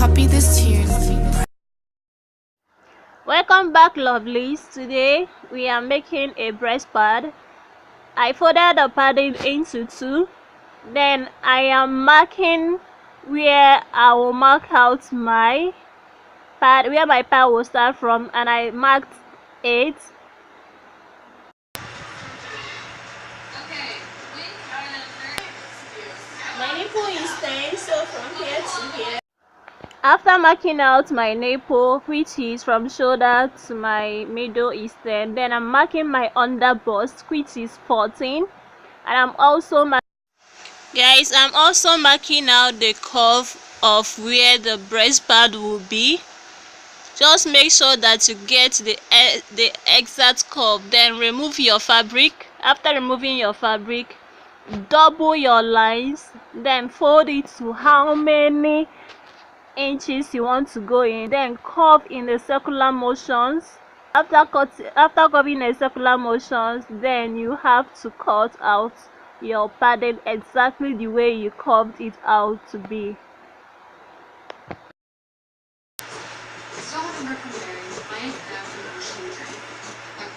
copy this to your Welcome back, lovelies. Today we are making a breast pad. I folded the padding into two. Then I am marking where I will mark out my pad, where my pad will start from, and I marked 8. My nipple is 10, so from here to here. After marking out my nipple, which is from shoulder to my middle, is 10, then I'm marking my under bust, which is 14, and I'm also marking out the curve of where the breast pad will be. Just make sure that you get the exact curve. Then remove your fabric. After removing your fabric, double your lines, then fold it to how many inches you want to go in, then curve in the circular motions. After curving the circular motions, then you have to cut out your padding exactly the way you curved it out to be.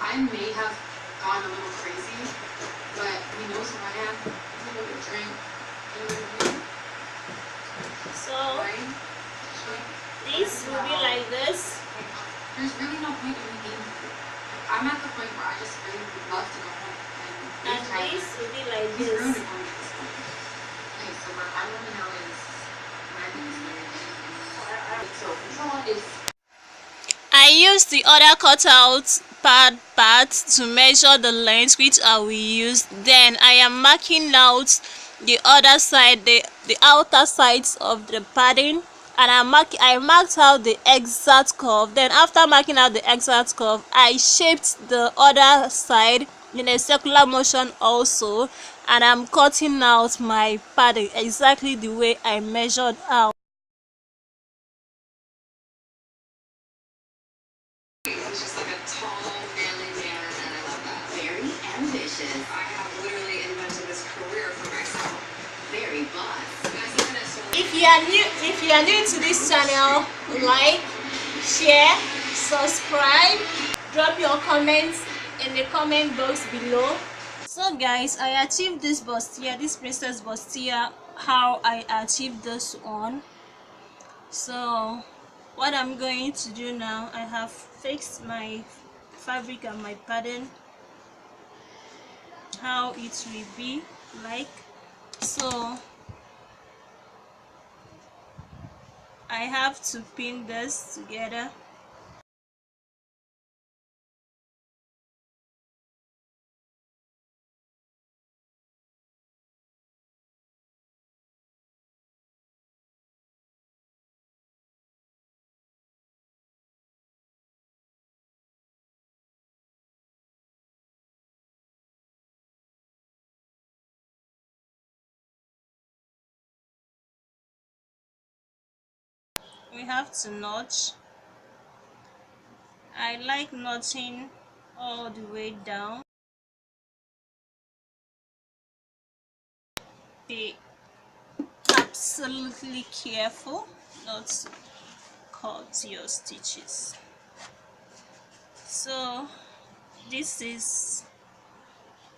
I may have gone a little crazy, but he knows who I am. He's a little drink. So this will be like this. There's really no point in me being here. I'm at the point where I just really would love to go home. And this will be like he's this. ruined it for me at this point. Okay, so what I want to know is when I think it's weird. So control is. I used the other cutout pad parts to measure the length which I will use. Then I am marking out the other side, the outer sides of the padding, and I marked out the exact curve. Then after marking out the exact curve, I shaped the other side in a circular motion also, and I'm cutting out my padding exactly the way I measured out. He's just like a tall, manly man, and I love that. Very ambitious. I have literally invented this career for myself. Very boss. If you are new to this channel, like, share, subscribe, drop your comments in the comment box below. So guys, I achieved this bustier, this princess bustier, how I achieved this one. So what I'm going to do now, I have fixed my fabric and my pattern, how it will be like. So I have to pin this together. We have to notch. I like notching all the way down. Be absolutely careful not to cut your stitches. So this is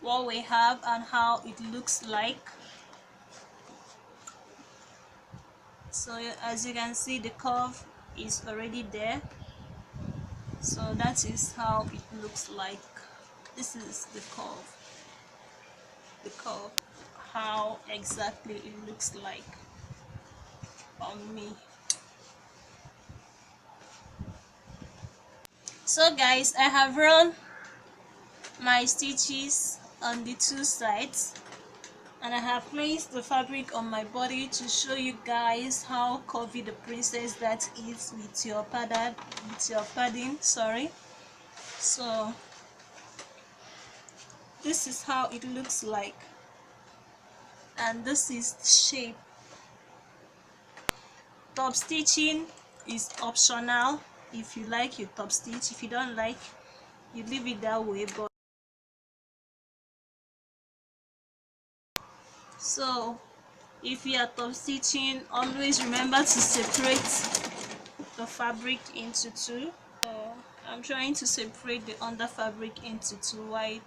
what we have and how it looks like. So as you can see, the curve is already there. So that is how it looks like. This is the curve, how exactly it looks like on me. So guys, I have run my stitches on the two sides, and I have placed the fabric on my body to show you guys how curvy the princess that is with your padding, sorry. So this is how it looks like, and this is the shape. Top stitching is optional. If you like, you top stitch. If you don't like, you leave it that way. But so If you are top stitching, always remember to separate the fabric into two. So I'm trying to separate the under fabric into two wide.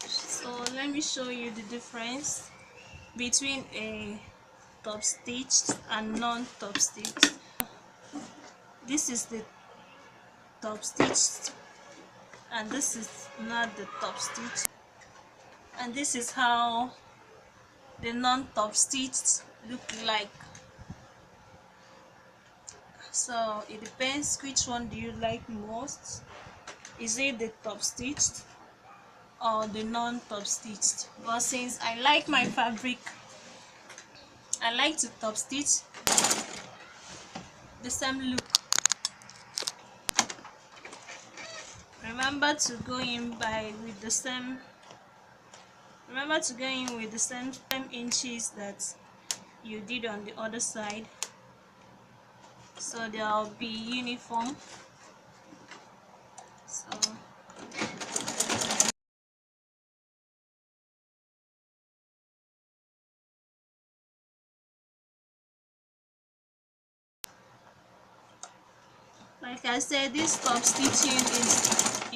So let me show you the difference between a top stitched and non-top stitched. This is the top stitched and this is not the top stitch, and this is how the non-top stitched look like. So it depends, which one do you like most? Is it the top stitched or the non-top stitched? But since I like my fabric, I like to top stitch the same look. Remember to go in with the same inches that you did on the other side, so they'll be uniform. So like I said, this top stitching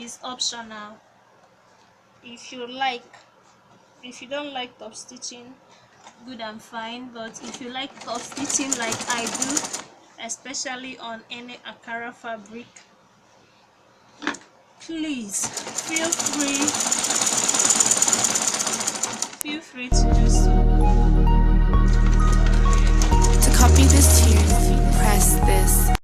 is optional. If you don't like top stitching, good and fine, but if you like top stitching like I do, especially on any Akara fabric, please feel free to do so. To copy this tune, press this.